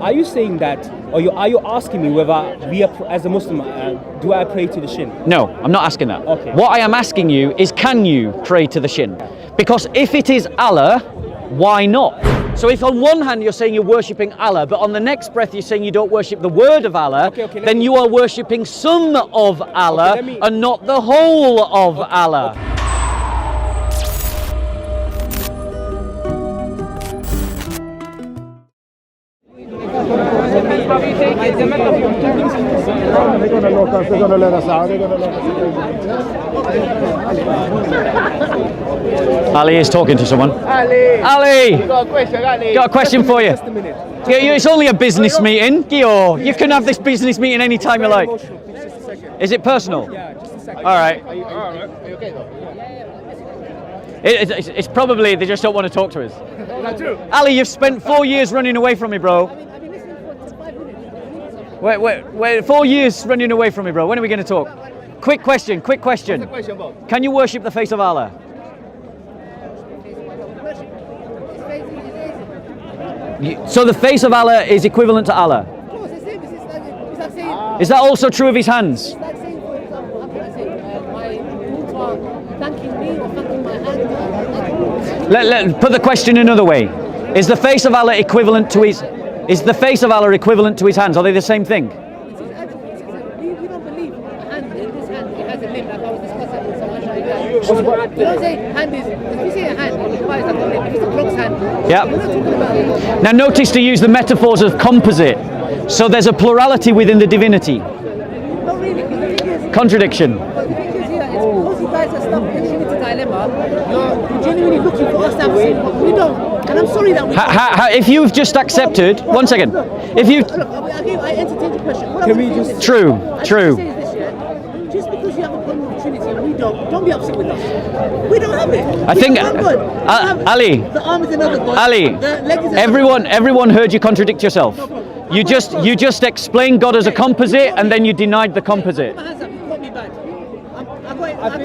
are you saying that, or are you asking me whether we are, as a Muslim, do I pray to the shin? No, I'm not asking that. Okay. What I am asking you is, can you pray to the shin? Because if it is Allah, why not? So if on one hand you're saying you're worshipping Allah, but on the next breath you're saying you don't worship the word of Allah, then you are worshipping some of Allah and not the whole of Allah. Ali is talking to someone. Ali! Got a question, Ali. Got a question for you. Just a minute. It's only a business meeting, Gio. You can have this business meeting anytime you like. Just a second. Is it personal? Yeah, just a second. All right. Are you okay though? It's probably they just don't want to talk to us. Is that true? Ali, you've spent 4 years running away from me, bro. I've been listening for 5 minutes. Wait, 4 years running away from me, bro. When are we going to talk? Quick question. What's the question, Bob? Can you worship the face of Allah? So the face of Allah is equivalent to Allah. Of course, it's like saying, Is that also true of his hands? it's like saying, for example, how can I say, my roots are thanking me or thanking my hand. Let put the question another way. Is the face of Allah equivalent to his? Is the face of Allah equivalent to his hands? Are they the same thing? We don't believe a hand in this hand, it has a limb, like I was discussing with someone. You don't say hand is, if you say a hand, it implies like a limb. If it's a clock's hand, Yeah. we're not talking about it. Now notice to use the metaphors of composite. So there's a plurality within the divinity. Not really, because the thing is, Contradiction. but the thing is here, it's because you guys are stuck in the Trinity dilemma, you're genuinely looking for us to have the same one. We don't. And I'm sorry that we If you've just accepted, one second. If you, Look, I entertained the question. What Can we I'm saying just- is- True, I true. say is this, yeah? Just because you have a problem with Trinity and we don't be upset with us. We don't have it. I We think, have one God. We have- Ali, the arm is another God. Ali, The leg is another everyone heard you contradict yourself. You just explained God as a composite and then you denied the composite. God. My hands up. You got me bad. I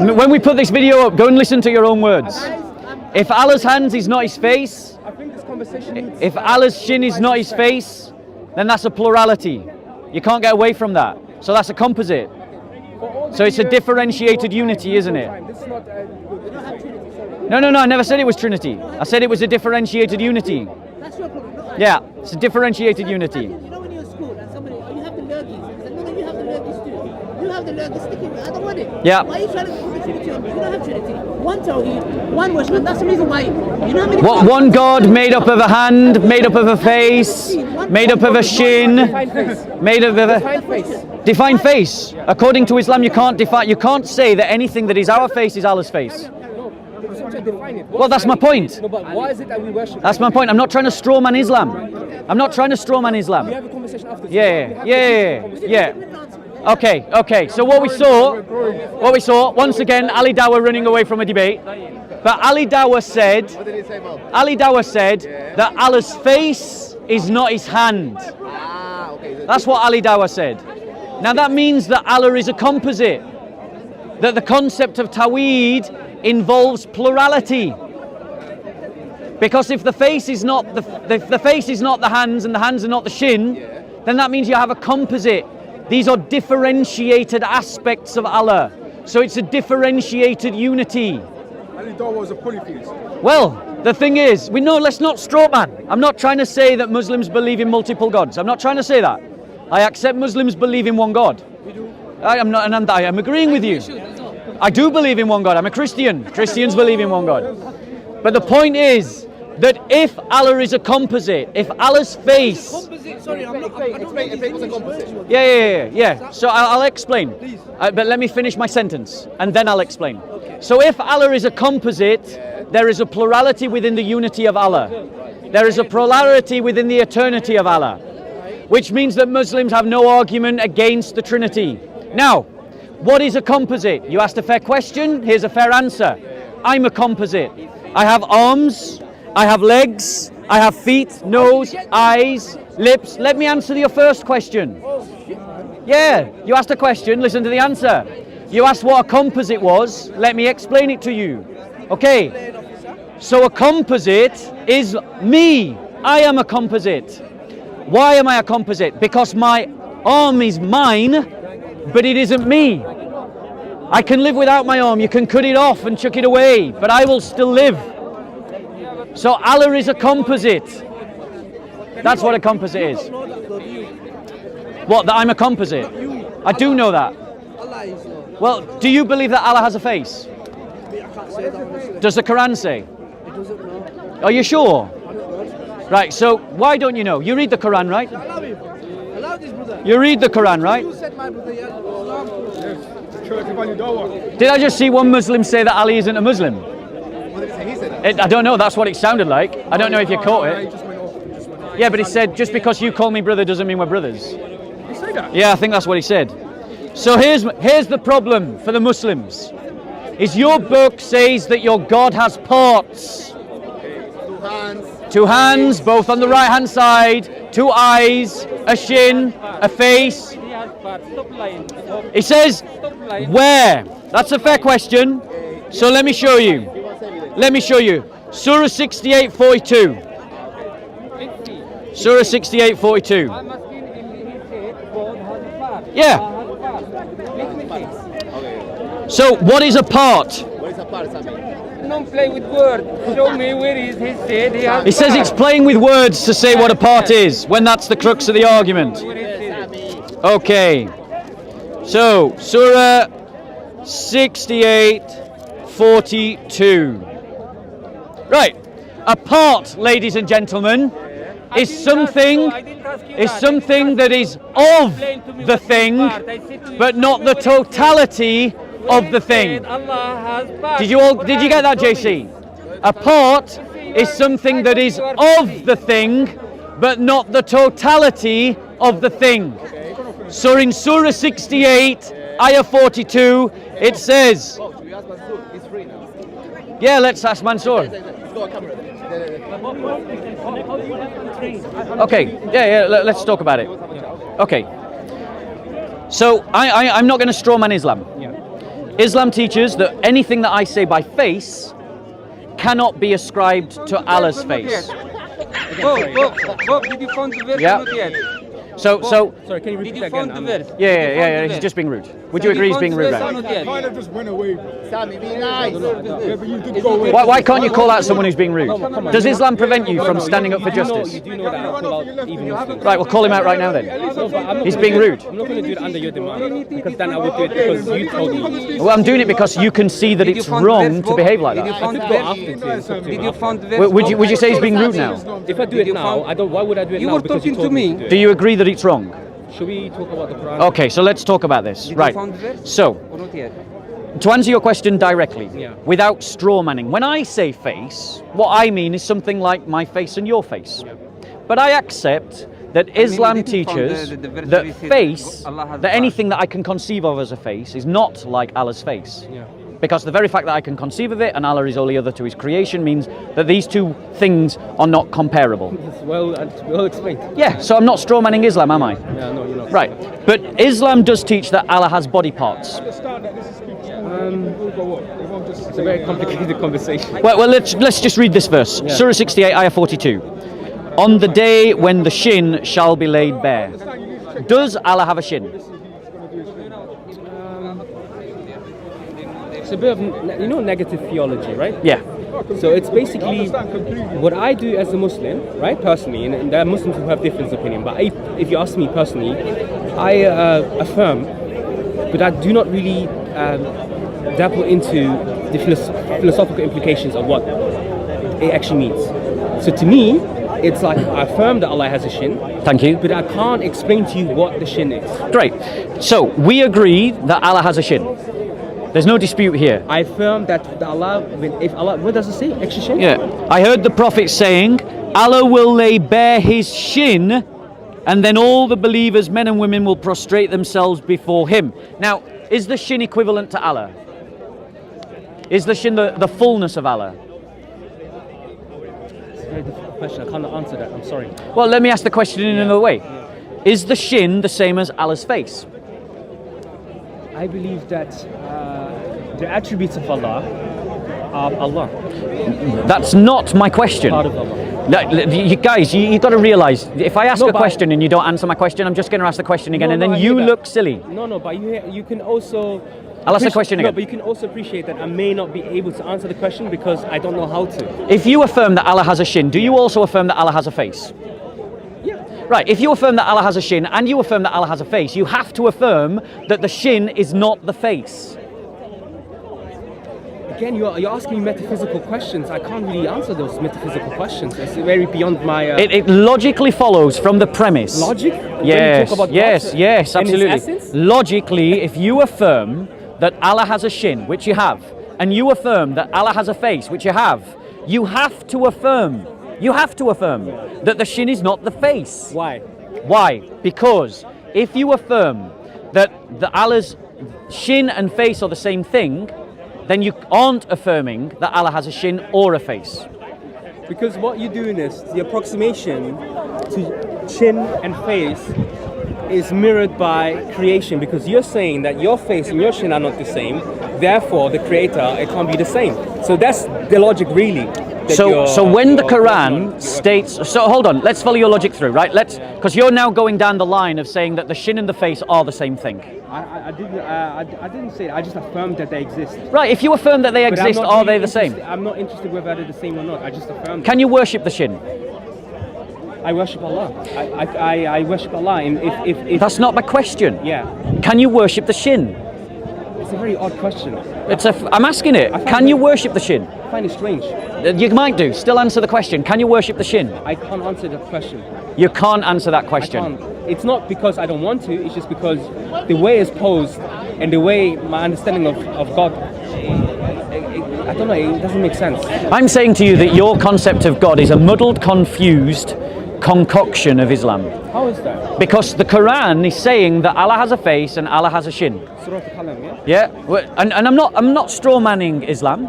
got When we put this video up, go and listen to your own words. If Allah's hands is not his face, I think this conversation needs... if Allah's shin is not his face, then that's a plurality. You can't get away from that. So that's a composite. So it's a differentiated unity, isn't it? This is not... No, I never said it was Trinity. I said it was a differentiated unity. That's your problem. Not Yeah, it's a differentiated You unity. know when you're in school and somebody, oh, you have the lurgies. It's like, no, you have the lurgies too. You have the lurgies, stick it. I don't want it. Yeah. Why are you trying to put the Trinity on me? You don't have Trinity. One Tawheed, one worship, and that's the reason why. You know how many What, one God made up of a hand, made up of a face, made up of a shin, made up of a defined face. According to Islam, you can't say that anything that is our face is Allah's face. Well, that's my point. No, but why is it that we worship? That's my point. I'm not trying to strawman Islam. I'm not trying to strawman Islam. We have a conversation after this. Yeah. Okay. So what we saw, once again, Ali Dawah running away from a debate. But Ali Dawah said, What did he say, Bob? Ali Dawah said that Allah's face is not his hand. Ah, okay. That's what Ali Dawah said. Now that means that Allah is a composite. That the concept of Tawheed involves plurality. Because if the face is not the face is not the hands and the hands are not the shin, then that means you have a composite. These are differentiated aspects of Allah. So it's a differentiated unity. Ali Dawah was a polytheist. Well, the thing is, let's not straw man. I'm not trying to say that Muslims believe in multiple gods. I'm not trying to say that. I accept Muslims believe in one God. We do. I am agreeing with you. I do believe in one God. I'm a Christian. Christians believe in one God. But the point is that if Allah is a composite, if Allah's face... Sorry, I'm not. Explain what's a composite. Yeah. So I'll explain. But let me finish my sentence and then I'll explain. So if Allah is a composite, there is a plurality within the unity of Allah. There is a plurality within the eternity of Allah. Which means that Muslims have no argument against the Trinity. Now, what is a composite? You asked a fair question, here's a fair answer. I'm a composite. I have arms, I have legs, I have feet, nose, eyes, lips. Let me answer your first question. Yeah, you asked a question, listen to the answer. You asked what a composite was, let me explain it to you. Okay, so a composite is me. I am a composite. Why am I a composite? Because my arm is mine, but it isn't me. I can live without my arm. You can cut it off and chuck it away, but I will still live. So Allah is a composite. That's what a composite is. What, that I'm a composite? I do know that. Well, do you believe that Allah has a face? Does the Quran say? Are you sure? Right, so why don't you know? You read the Quran, right? You read the Quran, right? Did I just see one Muslim say that Ali isn't a Muslim? I don't know, that's what it sounded like. I don't know if you caught it. Yeah, but he said, just because you call me brother doesn't mean we're brothers. Yeah, I think that's what he said. So here's the problem for the Muslims. Is your book says that your God has parts. Two hands, both on the right hand side, two eyes, a shin, a face. He says, where? That's a fair question. So let me show you. Let me show you. Surah 68:42. Surah 68:42. Yeah. So what is a part? Don't play with words. Show me where he said he has. He says it's playing with words to say what a part is, when that's the crux of the argument. Okay. So, Surah 68:42. Right. A part, ladies and gentlemen, is something that is of the thing, but not the totality of the thing. Did you get that, JC? A part is something that is of the thing, but not the totality of the thing. So in Surah 68, Ayah 42, it says, yeah, let's ask Mansour. Okay, yeah, let's talk about it. Okay. So I'm not going to strawman Islam. Islam teaches that anything that I say by face cannot be ascribed to Allah's face. Bob, did you find the verse? Yeah. Not yet. So Sorry, can you repeat that Did you find the again? verse? yeah, he's just being rude. Would you agree he's being rude? Right? Not yet. Kind of just went away. Sammy, be nice. Yeah, but you did go away. Why can't you call out someone who's being rude? Does Islam prevent you from standing up for justice? You do know that I call out even Muslims. Right, well, call him out right now then. No, but I'm not He's gonna being do it- rude. I'm not going to do it under your demand, because then I would do it because you told me. Well, I'm doing it because you can see that Did you it's find the wrong verse, to Bob? behave like Did you that. find the Go verse? after to it's up to Did you. you find the verse? Would you say he's being rude now? If I do it now, I don't. Why would I do it You now? were Because you talking told to me me. to Do do you agree that it's wrong? it. Should we talk about the Quran? Okay, so let's talk about this. Did Right. you find the verse? So, Or not yet? to answer your question directly, Yeah. without straw manning, when I say face, what I mean is something like my face and your face. But I accept that Islam we didn't find teaches the verse that where he said face, Allah has that a anything that I can conceive of as a face is not like Allah's face. Yeah. Because the very fact that I can conceive of it and Allah is only other to his creation means that these two things are not comparable. It's well explained. Yeah, so I'm not straw manning Islam, am I? Yeah, no, you're not. Right, but Islam does teach that Allah has body parts. It's a very complicated conversation. Well, let's just read this verse. Yeah. Surah 68, Ayah 42. On the day when the shin shall be laid bare. Does Allah have a shin? It's a bit of negative theology, right? Yeah. So it's basically what I do as a Muslim, right? Personally, and there are Muslims who have different opinion. But if you ask me personally, I affirm, but I do not really dabble into the philosophical implications of what it actually means. So to me, it's like I affirm that Allah has a shin, Thank you. but I can't explain to you what the shin is. Great. So we agree that Allah has a shin. There's no dispute here. I affirm that Allah, if Allah, what does it say? Actually, shin? Yeah. I heard the Prophet saying, Allah will lay bare his shin, and then all the believers, men and women, will prostrate themselves before him. Now, is the shin equivalent to Allah? Is the shin the fullness of Allah? It's a very difficult question. I can't answer that. I'm sorry. Well, let me ask the question in another way. Is the shin the same as Allah's face? I believe that the attributes of Allah are Allah. That's not my question. Part of Allah. You guys, you got to realise, if I ask No, a but- question and you don't answer my question, I'm just going to ask the question again, No, and no, then I you hear that. look silly. No, but you can also. I'll ask the appreciate- question No, again. but you can also appreciate that I may not be able to answer the question because I don't know how to. If you affirm that Allah has a shin, do you also affirm that Allah has a face? Yeah. Right, if you affirm that Allah has a shin and you affirm that Allah has a face, you have to affirm that the shin is not the face. Again, you're asking me metaphysical questions. I can't really answer those metaphysical questions. It's very beyond my It logically follows from the premise. logic. When you Yes, talk about yes, God yes, and his absolutely. essence. Logically, if you affirm that Allah has a shin, which you have, and you affirm that Allah has a face, which you have to affirm that the shin is not the face. Why? Why? Because if you affirm that the Allah's shin and face are the same thing, then you aren't affirming that Allah has a shin or a face. Because what you're doing is the approximation to chin and face is mirrored by creation, because you're saying that your face and your shin are not the same, therefore the creator, it can't be the same. So that's the logic really. that So when the you're- Quran states, so hold on, let's follow your logic through, right? Because you're now going down the line of saying that the shin and the face are the same thing. I didn't say that, I just affirmed that they exist. Right, if you affirm that they But I'm exist, not are really they the same? interested- I'm not interested whether they're the same or not, I just affirmed. Can you worship the shin? I worship Allah. I worship Allah, and if That's not my question. yeah, Can you worship the shin? it's a very odd question. I'm asking it. Can you worship the shin? I find it strange. You might do. Still answer the question. Can you worship the shin? I can't answer that question. You can't answer that I question. can't. It's not because I don't want to. It's just because the way it's posed and the way my understanding of God, I don't know. It doesn't make sense. I'm saying to you that your concept of God is a muddled, confused concoction of Islam. How is that? Because the Quran is saying that Allah has a face and Allah has a shin. Surah Al-Qalam, yeah. Yeah, and I'm not straw manning Islam.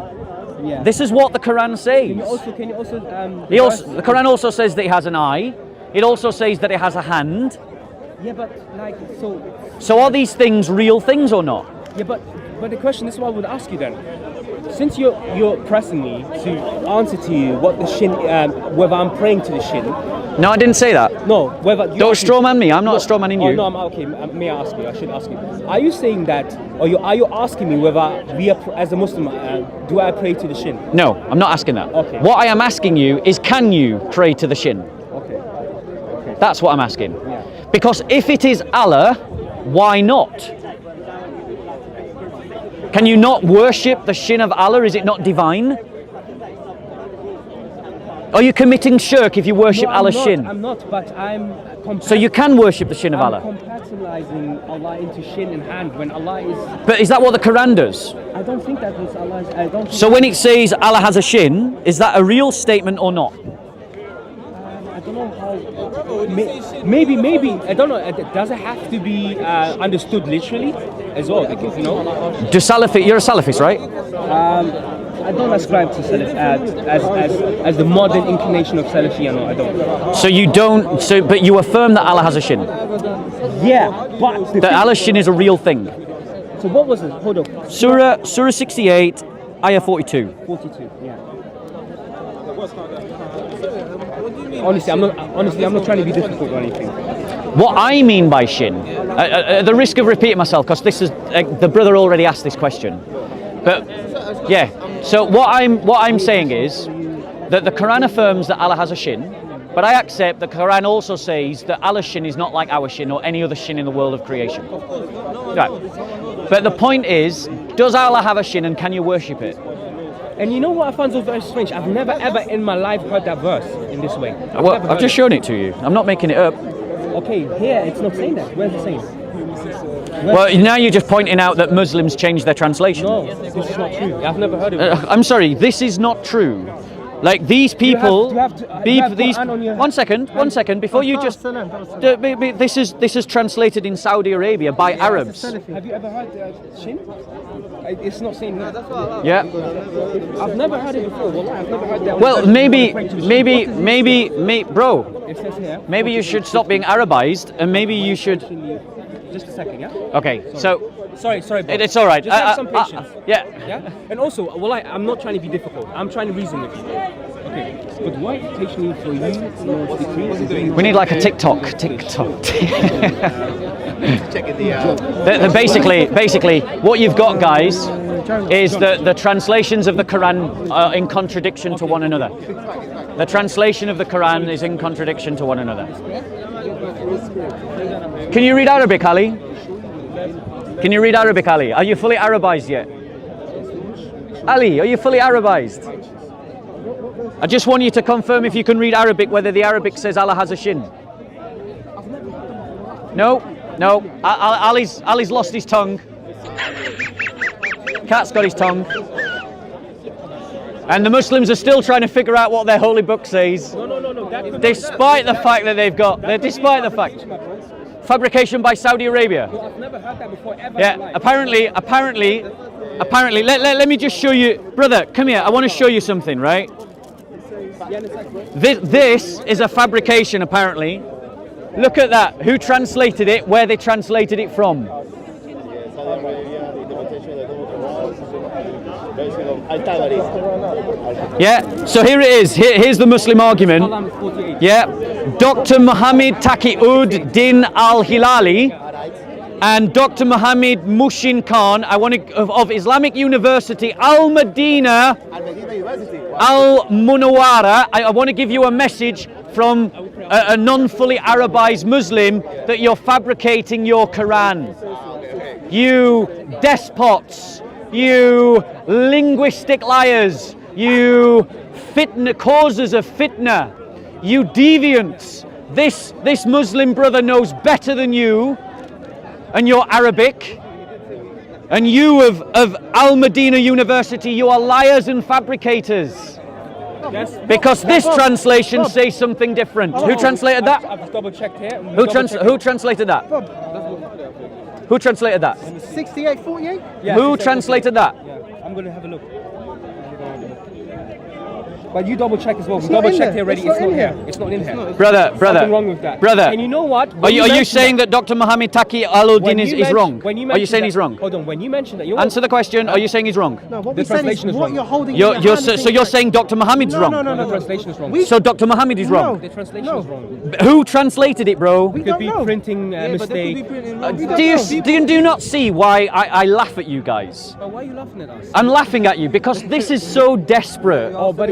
Yeah. This is what the Quran says. Can you also The Quran also says that he has an eye. It also says that it has a hand. Yeah, but like so. So are these things real things or not? Yeah, but the question is what I would ask you then. Since you're pressing me to answer to you what the shin, whether I'm praying to the shin. No, I didn't say that. No, whether you Don't straw man me. I'm not straw manning Oh you. no, I'm okay. May I ask you? I should ask you. Are you saying that, or are you asking me whether we are, as a Muslim, do I pray to the shin? No, I'm not asking that. Okay. What I am asking you is, can you pray to the shin? Okay. That's what I'm asking. Yeah. Because if it is Allah, why not? Can you not worship the shin of Allah? Is it not divine? Are you committing shirk if you worship No, I'm Allah's not, shin? I'm not, but I'm. So you can worship the shin of I'm Allah. compatibilizing Allah into shin and hand when Allah is. But is that what the Quran does? I don't think that was Allah's. I don't. Think So when it says Allah has a shin, is that a real statement or not? I don't know how. Maybe. I don't know. Does it have to be understood literally as well? Like, you know. Do Salafi, you're a Salafist, right? I don't ascribe to Salaf as the modern inclination of Salafi. No, I don't. So you don't, but you affirm that Allah has a shin. Yeah, but That Allah's shin is a real thing. so what was it? Hold on. Surah 68, Ayah 42. 42. Yeah. Honestly, I'm not trying to be difficult or anything. What I mean by shin, at the risk of repeating myself, because this is the brother already asked this question, but yeah. So what I'm saying is that the Quran affirms that Allah has a shin, but I accept the Quran also says that Allah's shin is not like our shin or any other shin in the world of creation. Right. But the point is, does Allah have a shin and can you worship it? And you know what I found so very strange? I've never ever in my life heard that verse in this way. Well, I've just shown it to you. I'm not making it up. Okay, here it's not saying that. Where's it saying? Well, now you're just pointing out that Muslims change their translation. No, this is not true. I've never heard of it. I'm sorry, this is not true. Like these people, you have these. Quran on your- One second, before you just. This is translated in Saudi Arabia by Arabs. Have you ever heard shin? It's not saying that. Yeah. I've never heard it before. Well, I've never heard that. Well, maybe, bro. It says here. Maybe you should stop being Arabized, and maybe you should. Just a second, yeah. Okay, so Sorry, bro. it's all right. Just have some patience. Yeah. Yeah. And also, well, I'm not trying to be difficult. I'm trying to reason with you. Okay. But why occasionally for you not decrease? We need like a TikTok. TikTok. Checking the. Basically, what you've got, guys, is the translations of the Quran are in contradiction to one another. The translation of the Quran is in contradiction to one another. Can you read Arabic, Ali? Can you read Arabic, Ali? Are you fully Arabized yet? Ali, are you fully Arabized? I just want you to confirm if you can read Arabic, whether the Arabic says Allah has a shin. No. Ali's lost his tongue. Cat's got his tongue. And the Muslims are still trying to figure out what their holy book says. No. Despite the fact that they've got, despite the fact. Fabrication by Saudi Arabia. I've never heard that before ever. Yeah, apparently, let me just show you. Brother, come here. I want to show you something, right? This is a fabrication, apparently. Look at that. Who translated it? Where they translated it from? Yeah, so here it is. Here's the Muslim argument. Yeah, Dr. Muhammad Taqi Din Al-Hilali and Dr. Muhammad Mushin Khan, of Islamic University, Al-Madina, Al-Munawara. I want to give you a message from a non-fully Arabized Muslim that you're fabricating your Quran. You despots, you linguistic liars, you causers of fitna, you deviants. This Muslim brother knows better than you, and you're Arabic, and you of Al-Madina University, you are liars and fabricators. Because this translation says something different. Who translated that? I've double checked here. Who translated that? Who translated that? 6848? Yeah, Who translated that? Yeah, I'm going to have a look. But you double check as well. We double checked here already. It's not here. It's not in here. Brother. Something wrong with that. Brother. And you know what? Are you saying that Dr. Muhammad Taqi Al-Din is wrong? Are you saying he's wrong? Hold on. When you mentioned that, Answer the question. Are you saying he's wrong? No, what The we're saying translation is is what wrong. you're holding in your hand So you're saying Dr. Muhammad's wrong? No. the translation is wrong. So Dr. Muhammad is wrong? The translation is wrong. Who translated it, bro? We Could don't be know. printing mistake. Do you not see why I laugh at you guys? But why are you laughing at us? I'm laughing at you because this is so desperate. Oh, but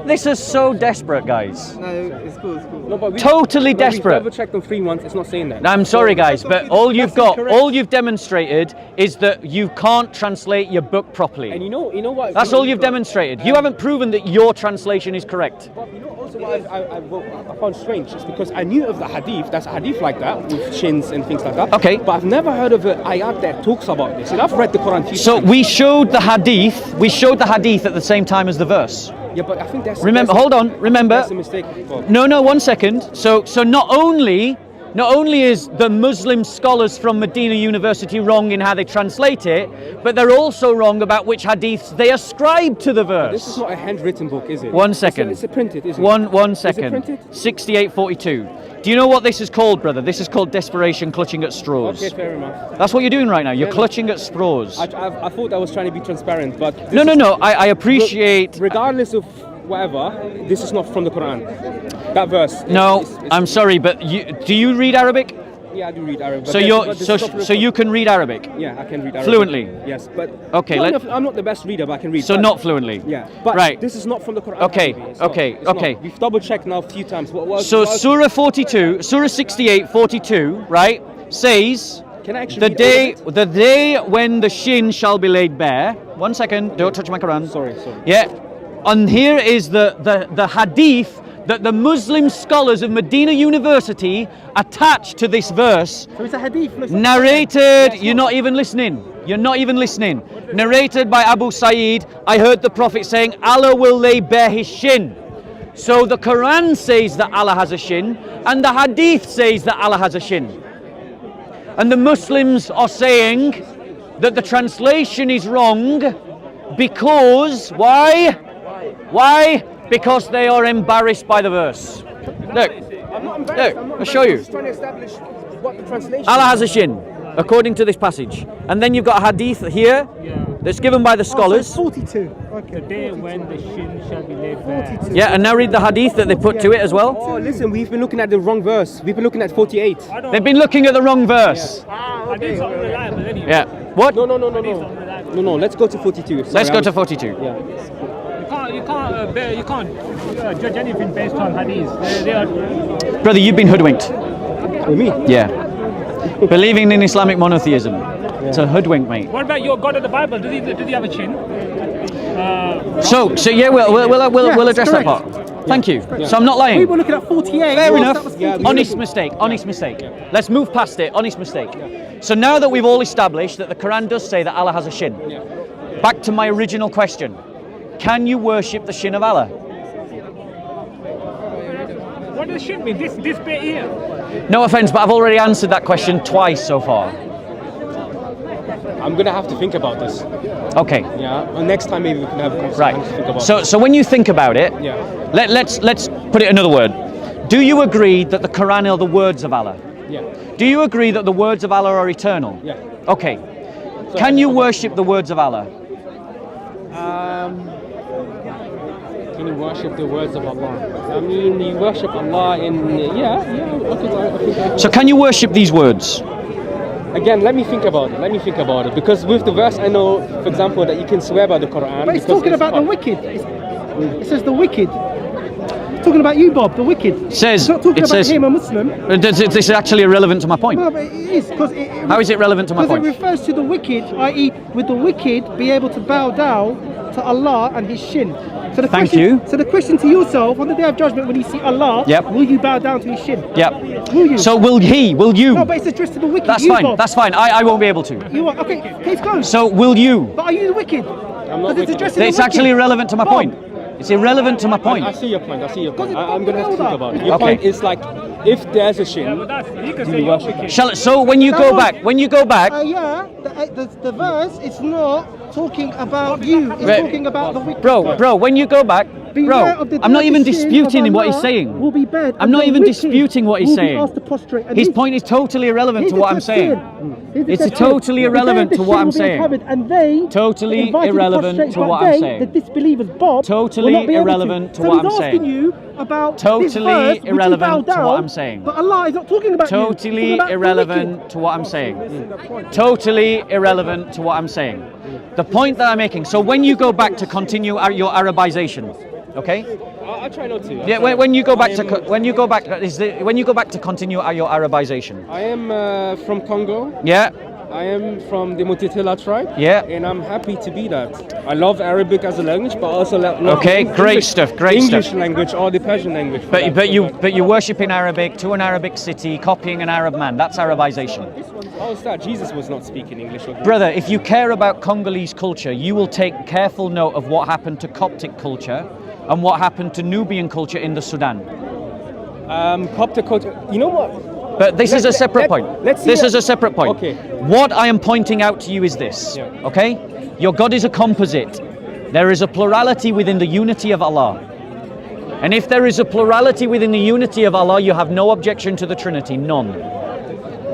This is so desperate, guys. No, it's cool. no, but we, Totally but desperate. We've double checked on 3 months. It's not saying that. I'm sorry, guys, but all incorrect. you've demonstrated is that you can't translate your book properly. And you know what? That's all you've demonstrated. You haven't proven that your translation is correct. But you know also what I found strange is because I knew of the hadith. That's a hadith like that with shins and things like that. Okay. But I've never heard of an ayat that talks about this. And I've read the Quran. So we showed the hadith. We showed the hadith at the same time as the verse. Yeah, but I think that's. Remember, hold on. Remember. That's a mistake. Bob. No, 1 second. So not only is the Muslim scholars from Medina University wrong in how they translate it, but they're also wrong about which hadiths they ascribe to the verse. This is not a handwritten book, is it? 1 second. It's a printed, isn't it? One second. printed? 6842. Do you know what this is called, brother? This is called desperation clutching at straws. Okay, fair enough. That's what you're doing right now. You're clutching at straws. I thought I was trying to be transparent, but this No. is- I appreciate. Regardless of whatever, this is not from the Quran. That verse. No, it's- I'm sorry, but do you read Arabic? Yeah, I do read Arabic. but So this is not you can read Arabic. Yeah, I can read Arabic. Fluently? Yes, but Okay, I'm not the best reader, but I can read. So but- not fluently. Yeah, but Right. this is not from the Quran. Okay, It's not. okay, It's not. okay. We've double checked now a few times. So Surah 42, Surah 68:42, right, says Can I actually the read all of day the day when the shin shall be laid bare. 1 second, don't touch my Quran. Sorry. Yeah, and here is the hadith that the Muslim scholars of Medina University attached to this verse. So it's a hadith. Narrated, you're not even listening. You're not even listening. Narrated by Abu Sa'id, I heard the Prophet saying, Allah will lay bare his shin. So the Quran says that Allah has a shin, and the Hadith says that Allah has a shin. And the Muslims are saying that the translation is wrong because, why? Why? Because they are embarrassed by the verse. Look, I'm not embarrassed. I'll show you. I'm just trying to establish what the translation. Allah has a shin, according to this passage. And then you've got a hadith here that's given by the scholars. 42. Okay. Day when the shin shall be laid bare. Yeah, and now read the hadith that they put to it as well. Oh, listen, we've been looking at the wrong verse. We've been looking at 48. They've been looking at the wrong verse. Hadiths are unreliable anyway. Yeah. What? No. No, let's go to 42. Sorry, Let's go I to was- 42. Yeah. You can't judge anything based on hadiths. They are Brother, you've been hoodwinked. With me? Yeah. Believing in Islamic monotheism. It's a hoodwink, mate. What about your God of the Bible? Did he have a chin? So yeah, we'll address that correct. part. Thank you. So I'm not lying. We were looking at 48. Fair whilst enough. that was Yeah, 42. Honest mistake. Honest mistake. Let's move past it. Honest mistake. So now that we've all established that the Quran does say that Allah has a shin, back to my original question: can you worship the shin of Allah? What does shin mean? This bit here. No offense, but I've already answered that question twice so far. I'm gonna have to think about this. Okay. Yeah. Well, next time maybe we can have a conversation. Right. I have to think about So when you think about it, Yeah. let's put it another word. Do you agree that the Quran are the words of Allah? Yeah. Do you agree that the words of Allah are eternal? Yeah. Okay. Can you worship the words of Allah? Can you worship the words of Allah? I mean, you worship Allah in okay. So can you worship these words? Again, let me think about it. Because with the verse, I know, for example, that you can swear by the Quran. But it's because talking about the wicked. It says the wicked. It's talking about you, Bob, the wicked. Says- It's not talking it about says- him, a Muslim. This is actually irrelevant to my point. No, but it is because How is it relevant to my Because it point? refers to the wicked, i.e., would the wicked be able to bow down to Allah and His shin? So the Thank question, you. So the question to yourself on the day of judgment, when you see Allah, Yep. will you bow down to His shin? Yep. Will you? So will you? No, but it's addressed to the wicked. That's you, fine. Bob. That's fine. I won't be able to. You are okay. Case closed. So will you? But are you the wicked? I'm not 'Cause it's wicked. addressed to the It's wicked. actually irrelevant to my Bob, point. It's irrelevant to my I point. see your point. Because it's I'm gonna have to think Bob about it. Elder. Your Okay. point is like, if there's a shin, But that's, you can do say you you're worship? wicked. So when you go back, yeah, the verse is not talking about you. It's Right. talking about the wicked. bro, when you go back, Beware bro, of the I'm not even dirty sin disputing of what he's Allah saying. will be bad, I'm and not the even wicked disputing what he's will be saying. asked to prostrate. And His this- point is totally irrelevant here's to the what I'm tafsir. saying. Here's the It's tafsir. totally The day irrelevant the to what sin I'm will be saying. uncovered, and they Totally invited to irrelevant prostrate, to but what I'm they, saying. the disbelievers, Bob, Totally will not be able irrelevant to so what he's I'm asking saying. you about this Totally verse, would you irrelevant bow to what down? I'm saying. But Allah is not talking about you. He's talking Totally about the irrelevant wicked. to what I'm saying. Totally irrelevant to what I'm saying. The point that I'm making. So when you go back to continue your Arabization, okay? I'll try not to. Yeah, when you go back to when you go back to continue your Arabization. I am from Congo. Yeah, I am from the Mutitila tribe. Yeah. And I'm happy to be that. I love Arabic as a language, but also love Okay, great stuff, great English stuff. language or the Persian language. for that. but you worship in Arabic to an Arabic city, copying an Arab man. That's Arabization. How is that? Jesus was not speaking English. Or Brother, if you care about Congolese culture, you will take careful note of what happened to Coptic culture and what happened to Nubian culture in the Sudan. Coptic culture. You know what? But this is a separate point. let's see This that- is a separate point. Okay. What I am pointing out to you is this. Yeah. Okay? Your God is a composite. There is a plurality within the unity of Allah. And if there is a plurality within the unity of Allah, you have no objection to the Trinity. None.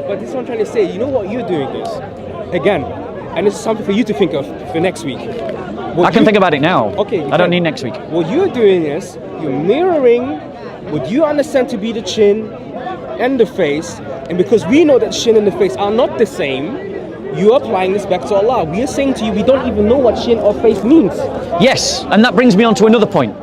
But this is what I'm trying to say. You know what? You're doing this again, and this is something for you to think of for next week. I can think about it now. Okay. you I don't can. need next week. What you're doing is you're mirroring what you understand to be the chin and the face, and because we know that shin and the face are not the same, you're applying this back to Allah. We are saying to you, we don't even know what shin or face means. Yes, and that brings me on to another point.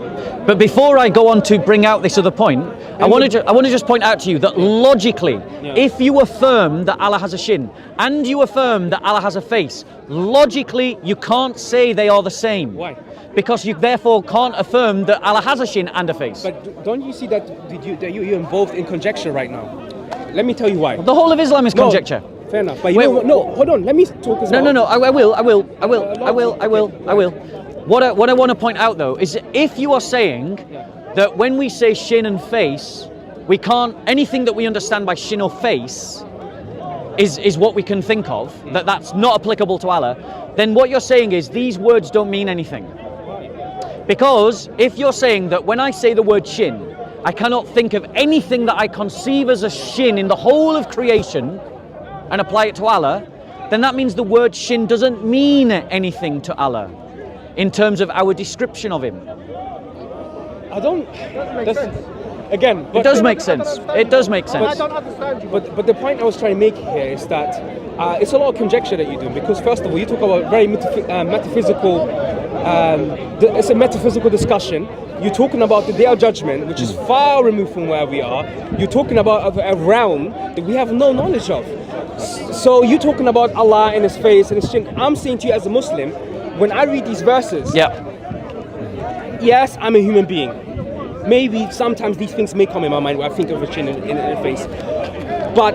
But before I go on to bring out this other point, I want to just point out to you that logically, if you affirm that Allah has a shin and you affirm that Allah has a face, logically you can't say they are the same. Why? Because you therefore can't affirm that Allah has a shin and a face. But don't you see that you're involved in conjecture right now? Let me tell you why. The whole of Islam is No, conjecture. Fair enough. But you Wait, know what? No, hold on. Let me talk as well. No, I will. What I want to point out though is if you are saying that when we say shin and face, we can't, anything that we understand by shin or face is what we can think of, that's not applicable to Allah, then what you're saying is these words don't mean anything. Because if you're saying that when I say the word shin, I cannot think of anything that I conceive as a shin in the whole of creation and apply it to Allah, then that means the word shin doesn't mean anything to Allah in terms of our description of him. I don't. Again, It does make sense. It does make sense. I don't understand you. But the point I was trying to make here is that it's a lot of conjecture that you do, because first of all, you talk about very metaphysical. It's a metaphysical discussion. You're talking about the Day of Judgment, which is far removed from where we are. You're talking about a realm that we have no knowledge of. So you're talking about Allah and His face and His chin. I'm saying to you as a Muslim, when I read these verses, yes, I'm a human being. Maybe sometimes these things may come in my mind where I think of a chin in a face. But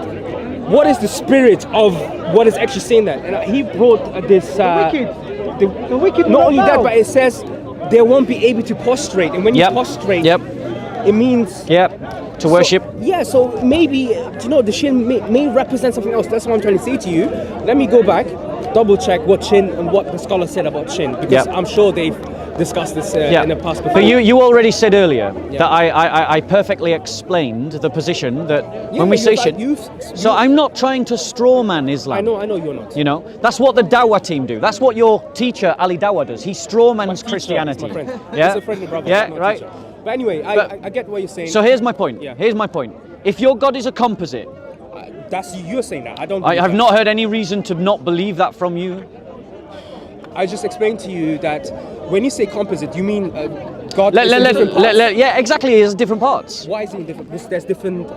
what is the spirit of what is actually saying that? And he brought this... The wicked not will only not that, bow. but it says they won't be able to prostrate. And when you prostrate, it means... to worship. So maybe, the shin may represent something else. That's what I'm trying to say to you. Let me go back, double check what shin and what the scholar said about shin, because I'm sure they've discussed this in the past before. But you already said earlier that I perfectly explained the position that when we say shin. So I'm not trying to strawman Islam. I know you're not. That's what the Dawah team do. That's what your teacher Ali Dawah does. He strawmans Christianity. He's my friend. Yeah, He's a friendly brother. yeah, not a right. teacher. But anyway, I get what you're saying. So here's my point. Yeah. Here's my point. If your God is a composite, that's you're saying that. I don't. I believe have that. not heard any reason to not believe that from you. I just explained to you that when you say composite, you mean God is in different parts? Yeah, exactly. It's different parts. Why is it in different? Because there's different.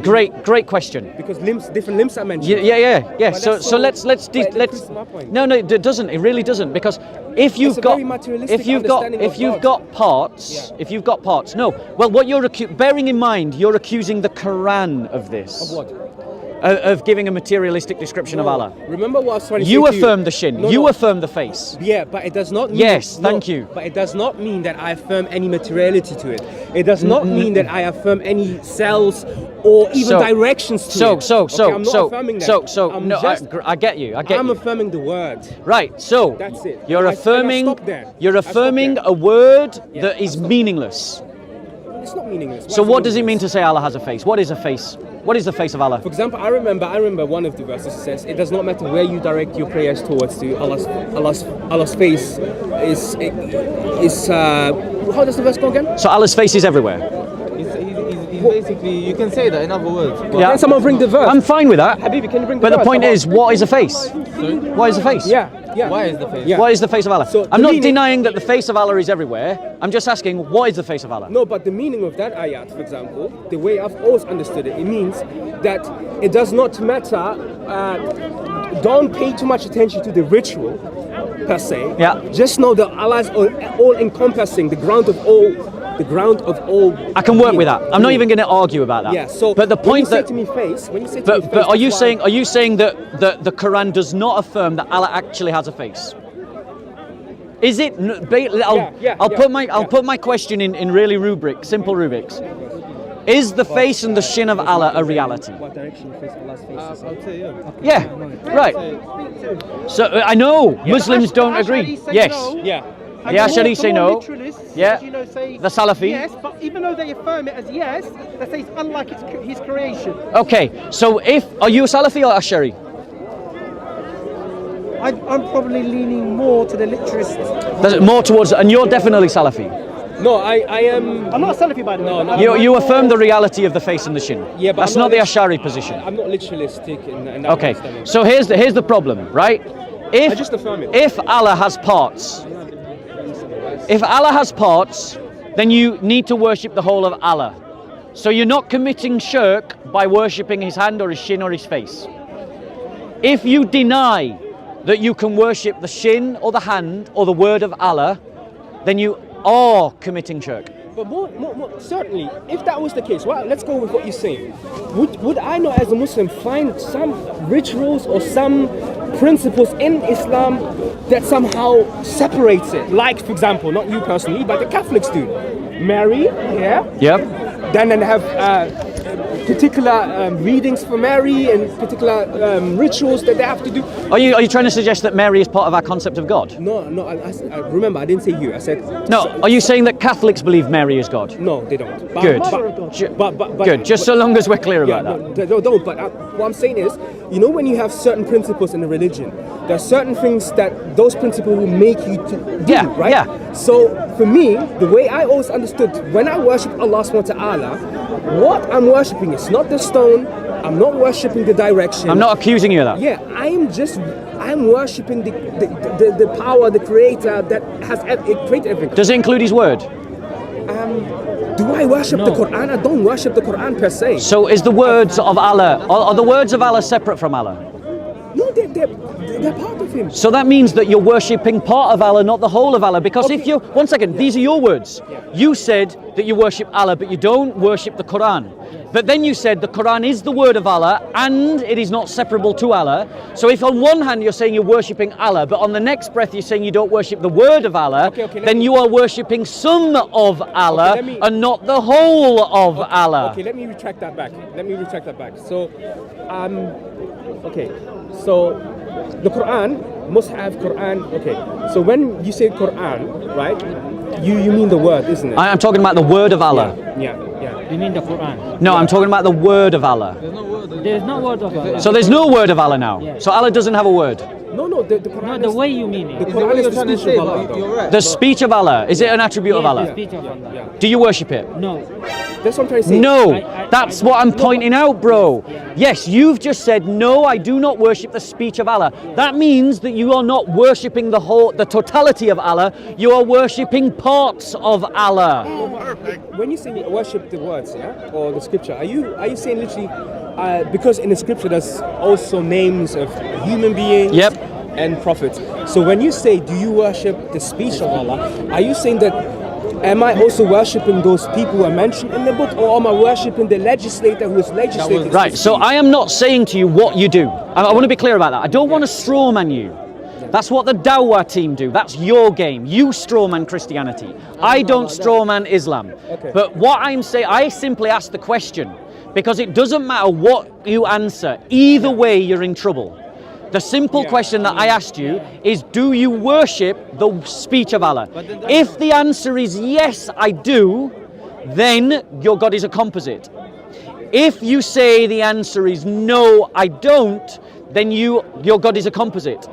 Great question. Because different limbs are mentioned. Yeah. But So that's let's proves my point. No, it doesn't. It really doesn't, because if you've a got very materialistic if you've got understanding of God. parts, if you've got parts, no. Well, what you're bearing in mind, you're accusing the Quran of this. Of what? Of giving a materialistic description of Allah. Remember what I was trying to say You to affirm the shin. No, you no. affirm the face. Yeah, but it does not mean... Yes, thank you. But it does not mean that I affirm any materiality to it. It does not mean that I affirm any cells or even directions to it. I'm not affirming that. I get you. I'm affirming the word. Right, so That's it. you're I affirming stopped there. you're I stopped affirming there. a word that is meaningless. It's not meaningless. So what does it mean to say Allah has a face? What is a face? What is the face of Allah? For example, I remember one of the verses says, it does not matter where you direct your prayers towards to, Allah's face is how does the verse go again? So Allah's face is everywhere. He's basically, you can say that in other words. Can someone bring the verse? I'm fine with that. Habibi, can you bring the But the verse? point is, what is a face? Sorry? What is a face? Yeah. Why is the face? Yeah. What is the face of Allah? So I'm the not meaning- denying that the face of Allah is everywhere. I'm just asking, what is the face of Allah? No, but the meaning of that ayat, for example, the way I've always understood it, it means that it does not matter, don't pay too much attention to the ritual, per se. Yeah. Just know that Allah is all encompassing, the ground of all. I can work with that. I'm not even going to argue about that. Yeah. So, but the point when you that, say to me face, when you say to me but face, but are you that's why- saying that the Quran does not affirm that Allah actually has a face? Is it? I'll put my question in really simple rubrics. Is the face and the shin of Allah a reality? What direction you face Allah's face is? I'll say yeah. Yeah. Right. So I know Muslims don't agree. Ash'ari say Yes. no. Yeah. And The Ash'ari say no. literalists, Yeah. say The Salafi. yes, but even though they affirm it as yes, they say it's unlike his creation. Okay. So are you a Salafi or Ash'ari? I'm probably leaning more to the literalists. There's more towards, and you're definitely Salafi. No, I am. I'm not a Salafi, by the way. No, no. You affirm the reality of the face and the shin. Yeah, but that's I'm not the lit- Ash'ari position. I'm not literalistic in that Okay, understanding. so here's the problem, right? I just affirm it. If Allah has parts, then you need to worship the whole of Allah. So you're not committing shirk by worshipping his hand or his shin or his face. If you deny that you can worship the shin or the hand or the word of Allah, then you are committing shirk. But more, certainly, if that was the case, well, let's go with what you're saying. Would I not, as a Muslim, find some rituals or some principles in Islam that somehow separates it? Like, for example, not you personally, but the Catholics do. Marry, yeah? Yep. Then have particular readings for Mary and particular rituals that they have to do. Are you trying to suggest that Mary is part of our concept of God? No, I remember, I didn't say you. I said... No, are you saying that Catholics believe Mary is God? No, they don't. Good. But Good, just so long as we're clear about that. No, they don't. But what I'm saying is, you know, when you have certain principles in a religion, there are certain things that those principles will make you to do, right? Yeah. So for me, the way I always understood, when I worship Allah subhanahu wa ta'ala, what I'm worshipping is not the stone, I'm not worshipping the direction. I'm not accusing you of that. Yeah, I'm worshipping the power, the creator that has created everything. Does it include his word? Do I worship the Quran? I don't worship the Quran per se. So is the words of Allah, are the words of Allah separate from Allah? No, they're part of him. So that means that you're worshipping part of Allah, not the whole of Allah. Because if you, one second, these are your words. You said that you worship Allah, but you don't worship the Quran. But then you said the Quran is the word of Allah and it is not separable to Allah. So if on one hand you're saying you're worshipping Allah, but on the next breath you're saying you don't worship the word of Allah, then you are worshipping some of Allah and not the whole of Allah. Okay, let me retract that back. So, so the Quran must have Quran. Okay, so when you say Quran, right, you mean the word, isn't it? I'm talking about the word of Allah. Yeah. You mean the Quran? No, I'm talking about the word of Allah. There is no word of Allah. So there's no word of Allah now. Yeah. So Allah doesn't have a word. No, the Quran No, the way you mean it. The Quran is the speech of Allah. You're right. The speech of Allah, is it an attribute of The Allah? speech of Allah. Do you worship it? No. That's what I'm trying to say. No, that's what I'm pointing out, bro. Yes, you've just said, no, I do not worship the speech of Allah. That means that you are not worshipping the totality of Allah, you are worshipping parts of Allah. When you say worship the words, yeah, or the scripture, are you saying literally, because in the scripture there's also names of human beings and prophets. So when you say, do you worship the speech of Allah, are you saying that, am I also worshipping those people who are mentioned in the book, or am I worshipping the legislator who is legislating? Right, so I am not saying to you what you do. I want to be clear about that. I don't want to strawman you. That's what the Dawah team do. That's your game. You strawman Christianity. I don't strawman Islam. Okay. But what I'm saying, I simply ask the question, because it doesn't matter what you answer. Either way, you're in trouble. The simple question that I asked you is, do you worship the speech of Allah? If the answer is yes, I do, then your God is a composite. If you say the answer is no, I don't, then your God is a composite.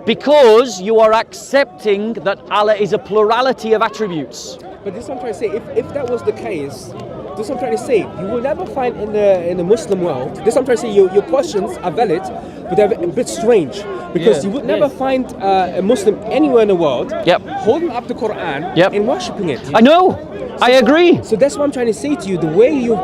Because you are accepting that Allah is a plurality of attributes. But this is what I'm trying to say. If that was the case, this is what I'm trying to say. You will never find in the Muslim world. This is what I'm trying to say. Your questions are valid, but they're a bit strange because you would never find a Muslim anywhere in the world holding up the Quran and worshipping it. I know. I agree. So that's what I'm trying to say to you. The way you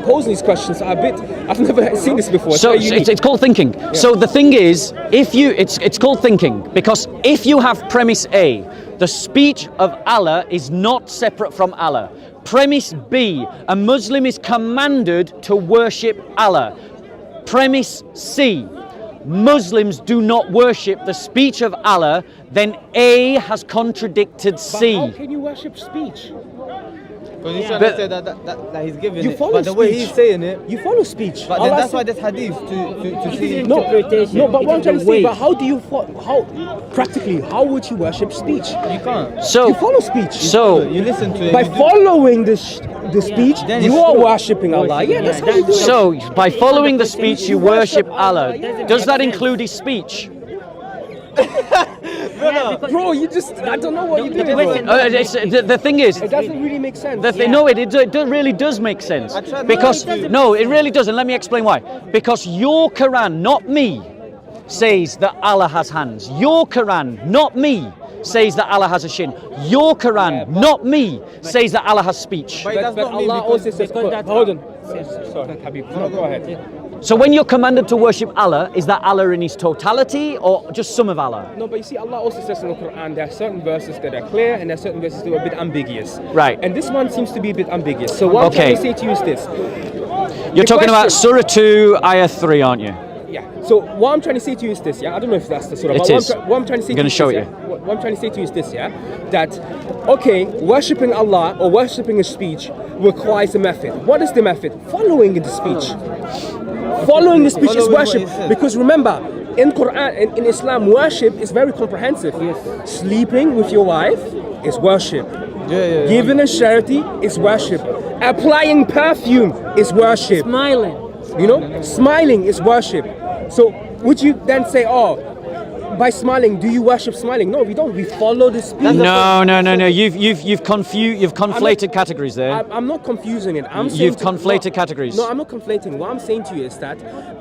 pose these questions are a bit. I've never seen this before. So it's called thinking. Yeah. So the thing is, it's called thinking because if you have premise A, the speech of Allah is not separate from Allah. Premise B, a Muslim is commanded to worship Allah. Premise C, Muslims do not worship the speech of Allah, then A has contradicted C. But how can you worship speech? Because he's trying to say that he's giving you it, follow but the speech. way he's saying it, you follow speech. But then that's why there's hadith to see. No, but what I'm trying to say, but how do you practically, how would you worship speech? You can't. So you follow speech. So you listen to it. By following the speech, you are worshipping Allah. Yeah, that's how you do it. So by following the speech, you worship Allah. Does that include his speech? Bro, you just, I don't know what you're doing, bro. The thing is, it doesn't really make sense. No, it really does make sense. Because, no, it really doesn't. Let me explain why. Because your Quran, not me, says that Allah has hands. Your Quran, not me, says that Allah has a shin. Your Quran, not me, says that Allah has speech. But Allah also says, hold on. Sorry, Habib, go ahead. So when you're commanded to worship Allah, is that Allah in his totality or just some of Allah? No, but you see, Allah also says in the Quran, there are certain verses that are clear and there are certain verses that are a bit ambiguous. Right. And this one seems to be a bit ambiguous. So what I'm trying to say to you is this. You're talking about Surah 2, Ayah 3, aren't you? Yeah. So what I'm trying to say to you is this. Yeah. I don't know if that's the sort of. It is. What I'm trying to say. I'm gonna show it you. What I'm trying to say to you is this. Yeah. That okay, worshipping Allah or worshipping a speech requires a method. What is the method? Following the speech. Following the speech is Following what worship. he said. Because remember, in Quran, in Islam, worship is very comprehensive. Yes. Sleeping with your wife is worship. Yeah. Giving a charity is worship. Applying perfume is worship. Smiling. You know, smiling is worship. So would you then say, oh, by smiling, do you worship smiling? No, we don't. We follow the speech. No. You've conflated categories there. I'm not confusing it. I'm saying You've conflated categories. No, I'm not conflating. What I'm saying to you is that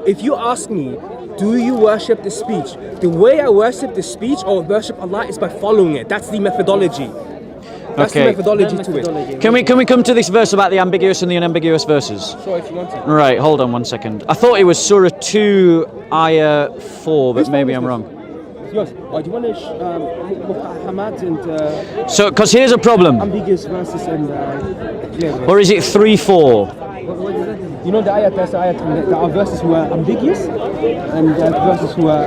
if you ask me, do you worship the speech? The way I worship the speech or worship Allah is by following it. That's the methodology. That's Okay. the methodology to it. Can we come to this verse about the ambiguous and the unambiguous verses? So if you want to. Right, hold on one second. I thought it was Surah 2, Ayah 4, but maybe I'm wrong. Yes. Oh, do you want to Hamad and So, because here's a problem. ambiguous verses and clear verses? Or is it 3, 4? You know the ayat, there's the ayat, there are verses who are ambiguous and verses who are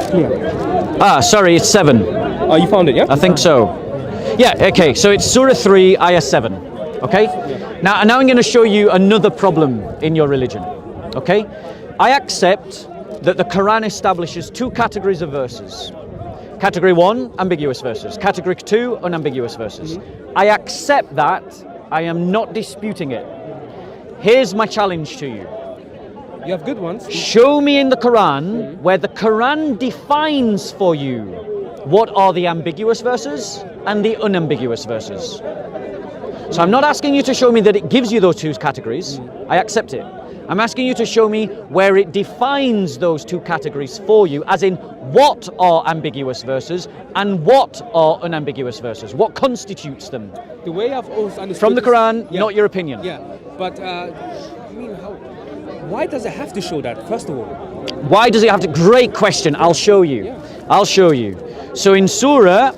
clear. Ah, sorry, it's 7. Oh, you found it, yeah? I think so. Yeah, okay, so it's Surah 3, Ayah 7. Okay? Now I'm going to show you another problem in your religion. Okay? I accept that the Quran establishes 2 categories of verses. Category 1, ambiguous verses. Category 2, unambiguous verses. I accept that. I am not disputing it. Here's my challenge to you. You have good ones. Show me in the Quran where the Quran defines for you what are the ambiguous verses and the unambiguous verses. So I'm not asking you to show me that it gives you those 2 categories. I accept it. I'm asking you to show me where it defines those 2 categories for you, as in what are ambiguous verses and what are unambiguous verses. What constitutes them? The way I've always understood From the this- Quran, yeah. not your opinion. Yeah, but I mean, why does it have to show that, first of all? Why does it have to? Great question. I'll show you. I'll show you. So in Surah,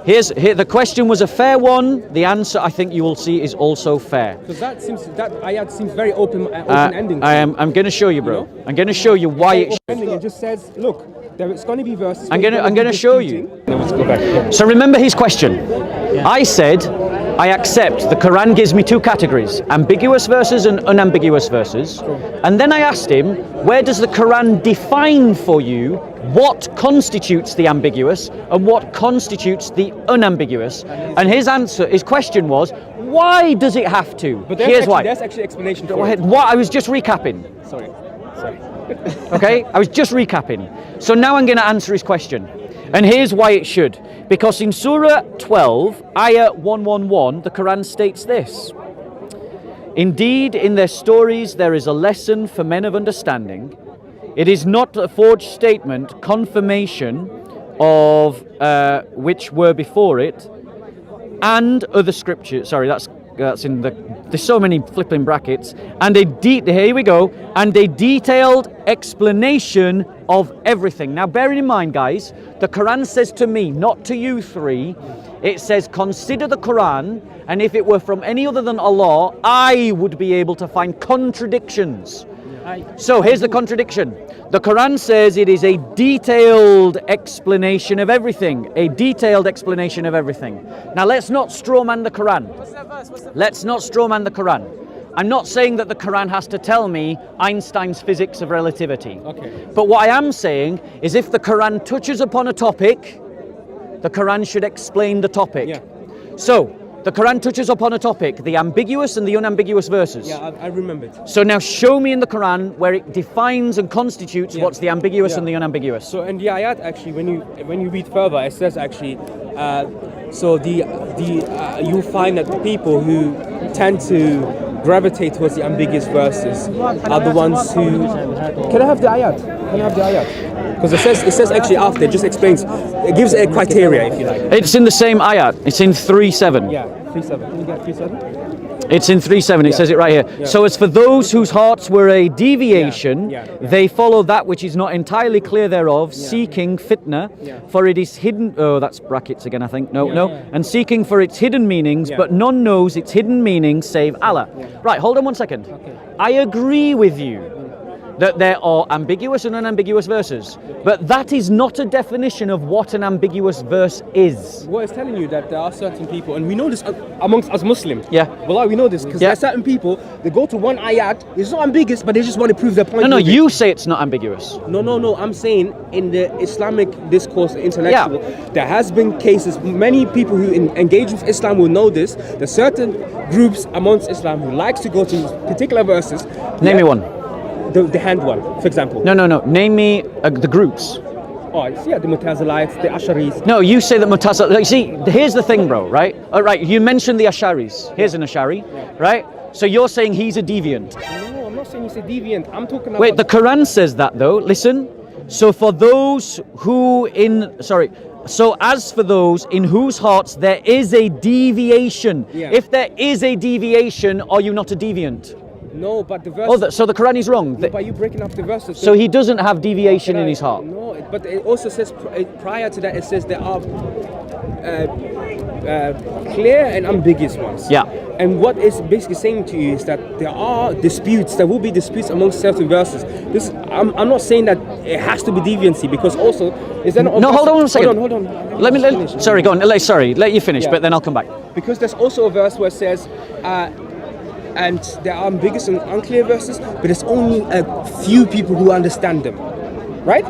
here the question was a fair one. The answer, I think you will see, is also fair. Because that ayat seems very open-ending. I'm going to show you, bro. You know? I'm going to show you why it. It just says, look, there's going to be verses. I'm going to show you. Then let's go back. Yeah. So remember his question. I said, I accept the Quran gives me 2 categories, ambiguous verses and unambiguous verses. And then I asked him, where does the Quran define for you what constitutes the ambiguous and what constitutes the unambiguous? And his question was, why does it have to? But Here's why. There's actually explanation for Go ahead. it. What? I was just recapping. Sorry. Okay? I was just recapping. So now I'm going to answer his question. And here's why it should. Because in Surah 12, Ayah 111, the Quran states this. Indeed, in their stories there is a lesson for men of understanding. It is not a forged statement, confirmation of which were before it, and other scriptures. Sorry, that's in the. There's so many flipping brackets. And here we go. And a detailed explanation of everything. Now, bearing in mind, guys, the Quran says to me, not to you 3. It says, consider the Quran, and if it were from any other than Allah, I would be able to find contradictions. So here's the contradiction. The Quran says it is a detailed explanation of everything. A detailed explanation of everything. Now let's not strawman the Quran. Let's not strawman the Quran. I'm not saying that the Quran has to tell me Einstein's physics of relativity. Okay. But what I am saying is if the Quran touches upon a topic, the Quran should explain the topic. Yeah. So, the Quran touches upon a topic, the ambiguous and the unambiguous verses. Yeah, I remembered. So now show me in the Quran where it defines and constitutes what's the ambiguous and the unambiguous. So in the ayat, actually, when you read further, it says actually, you find that the people who tend to gravitate towards the ambiguous verses are the ones who. Can I have the ayat? Can I have the ayat? Because it says actually after, it just explains, it gives a criteria, if you like. It's in the same ayat. It's in 3:7. Yeah, 3:7. Can you get 3:7? It's in 3:7. It says it right here. Yeah. So as for those whose hearts were a deviation, Yeah. they follow that which is not entirely clear thereof, seeking fitna, for it is hidden. Oh, that's brackets again, I think. No. And seeking for its hidden meanings, but none knows its hidden meanings save Allah. Right, hold on one second. I agree with you that there are ambiguous and unambiguous verses. But that is not a definition of what an ambiguous verse is. Well, it's telling you that there are certain people, and we know this amongst us Muslims. Yeah. Well, we know this because there are certain people, they go to one ayat, it's not ambiguous, but they just want to prove their point. No, with it. you say it's not ambiguous. No, I'm saying in the Islamic discourse, intellectual, there has been cases, many people who engage with Islam will know this, there's certain groups amongst Islam who likes to go to particular verses. Name me one. The hand one, for example. No. Name me the groups. Oh, yeah, the Mutazilites, the Asharis. No, you say that Mutazila. Like, see, here's the thing, bro. Right? All right. You mentioned the Asharis. Here's an Ashari, right? So you're saying he's a deviant. No, I'm not saying he's a deviant. I'm talking about. Wait, the Quran says that though. Listen. So for those who So as for those in whose hearts there is a deviation, if there is a deviation, are you not a deviant? No, but the verse. So the Quran is wrong. No, but you breaking up the verses. So he doesn't have deviation in his heart. No, but it also says prior to that it says there are clear and ambiguous ones. Yeah. And what it's basically saying to you is that there are disputes. There will be disputes amongst certain verses. I'm not saying that it has to be deviancy because also is there not? No, hold on a second. Hold on. Sorry, go on. Sorry, let you finish, but then I'll come back. Because there's also a verse where it says. And there are ambiguous and unclear verses, but there's only a few people who understand them, right?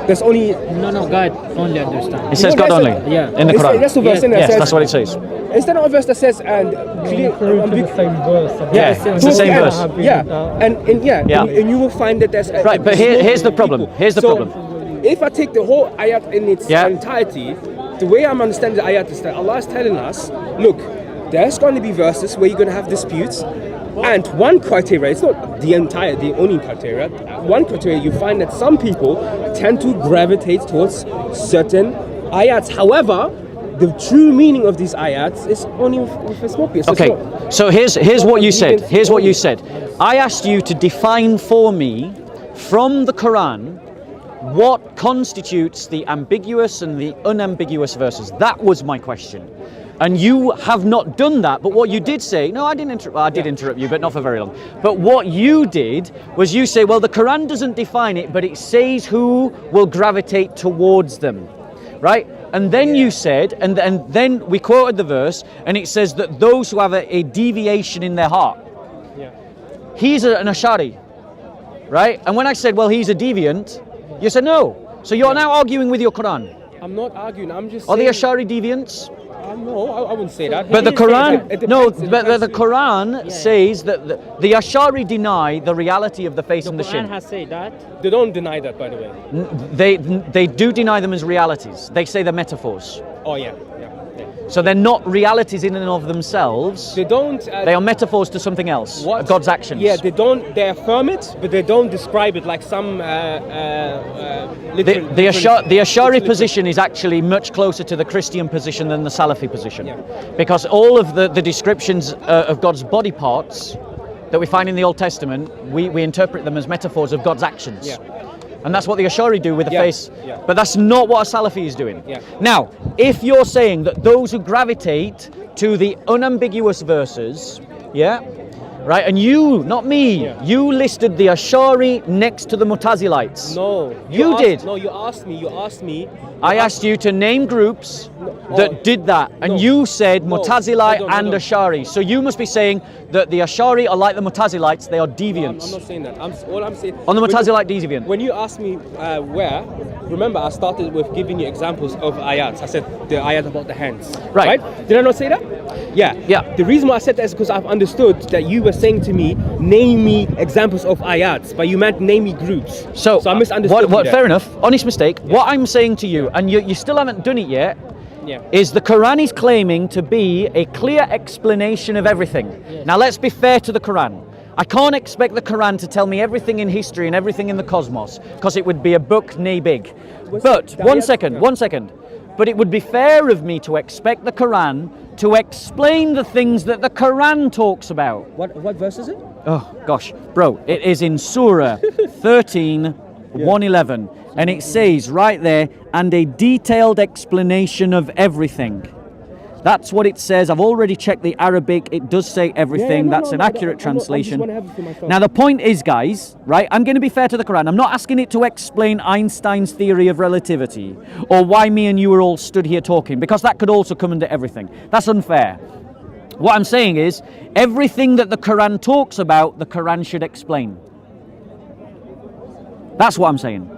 There's only God only understand. It says God only. Yeah. In the Quran. That's the verse in there. Yes, that's what it says. Is there not a verse that says and clear? the same verse. Yeah, it's the same verse. And you will find that there's right. But here's the problem. Here's the problem. If I take the whole ayat in its entirety, the way I'm understanding the ayat is that Allah is telling us, look, there's going to be verses where you're going to have disputes. And one criteria, it's not the only criteria, one criteria you find that some people tend to gravitate towards certain ayats. However, the true meaning of these ayats is only with a small piece. Okay, so here's what you said. Here's what you said. I asked you to define for me from the Quran what constitutes the ambiguous and the unambiguous verses. That was my question. And you have not done that, but what you did say, no, I didn't interrupt, well, I did interrupt you, but not for very long. But what you did was you say, well, the Quran doesn't define it, but it says who will gravitate towards them, right? And then you said, and then we quoted the verse, and it says that those who have a deviation in their heart, he's an Ashari, right? And when I said, well, he's a deviant, you said no. So you're now arguing with your Quran. I'm not arguing, I'm just saying. Are the Ashari deviants? No, I wouldn't say that. But the Quran, the Quran says that the Ashari deny the reality of the face and the shin. The Quran has said that. They don't deny that, by the way. They do deny them as realities. They say they're metaphors. Oh yeah. So they're not realities in and of themselves. They don't. They are metaphors to something else. God's actions. Yeah, they don't. They affirm it, but they don't describe it like some. The Ashari position is actually much closer to the Christian position than the Salafi position, because all of the descriptions of God's body parts that we find in the Old Testament, we interpret them as metaphors of God's actions. And that's what the Ashari do with the face. But that's not what a Salafi is doing. Now, if you're saying that those who gravitate to the unambiguous verses, right, and you, not me, you listed the Ashari next to the Mutazilites. No. You did. No, you asked me. I asked you to name groups that did that, and you said Mutazilite and Ashari. So you must be saying that the Ashari are like the Mutazilites, they are deviants. I'm not saying that. All I'm saying. On the Mutazilite deviant. When you asked me where, remember I started with giving you examples of ayats. I said the ayat about the hands. Right? Did I not say that? Yeah. The reason why I said that is because I've understood that you were saying to me, name me examples of ayats, but you meant name me groups. So I misunderstood. Fair enough. Honest mistake. What I'm saying to you, and you still haven't done it yet, is the Quran is claiming to be a clear explanation of everything. Now let's be fair to the Quran. I can't expect the Quran to tell me everything in history and everything in the cosmos, because it would be a book nay big. But one second. But it would be fair of me to expect the Quran to explain the things that the Quran talks about. What verse is it? Oh gosh, bro, it is in Surah 13, 111, and it says right there, and a detailed explanation of everything. That's what it says. I've already checked the Arabic. It does say everything. Yeah, no, That's no, an no, accurate I just translation. wanna have it for myself. Now, the point is, guys, right, I'm going to be fair to the Quran. I'm not asking it to explain Einstein's theory of relativity or why me and you are all stood here talking, because that could also come under everything. That's unfair. What I'm saying is, everything that the Quran talks about, the Quran should explain. That's what I'm saying.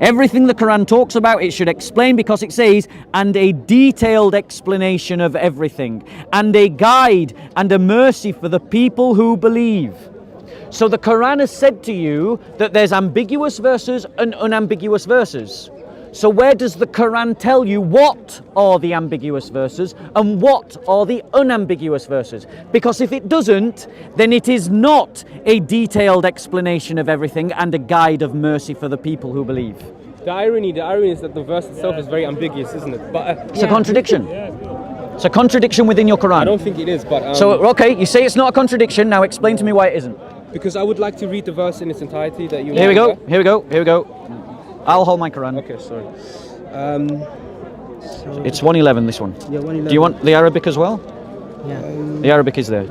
Everything the Quran talks about, it should explain, because it says, and a detailed explanation of everything, and a guide and a mercy for the people who believe. So the Quran has said to you that there's ambiguous verses and unambiguous verses. So where does the Quran tell you what are the ambiguous verses and what are the unambiguous verses? Because if it doesn't, then it is not a detailed explanation of everything and a guide of mercy for the people who believe. The irony is that the verse itself is very ambiguous, isn't it? But It's a contradiction. It's a contradiction within your Quran. I don't think it is, but So, okay, you say it's not a contradiction. Now explain to me why it isn't. because I would like to read the verse in its entirety that you. Here we go. Here we go. Here we go. I'll hold my Quran. Okay, sorry. It's 111, this one. Yeah, 111. Do you want the Arabic as well? Yeah. The Arabic is there.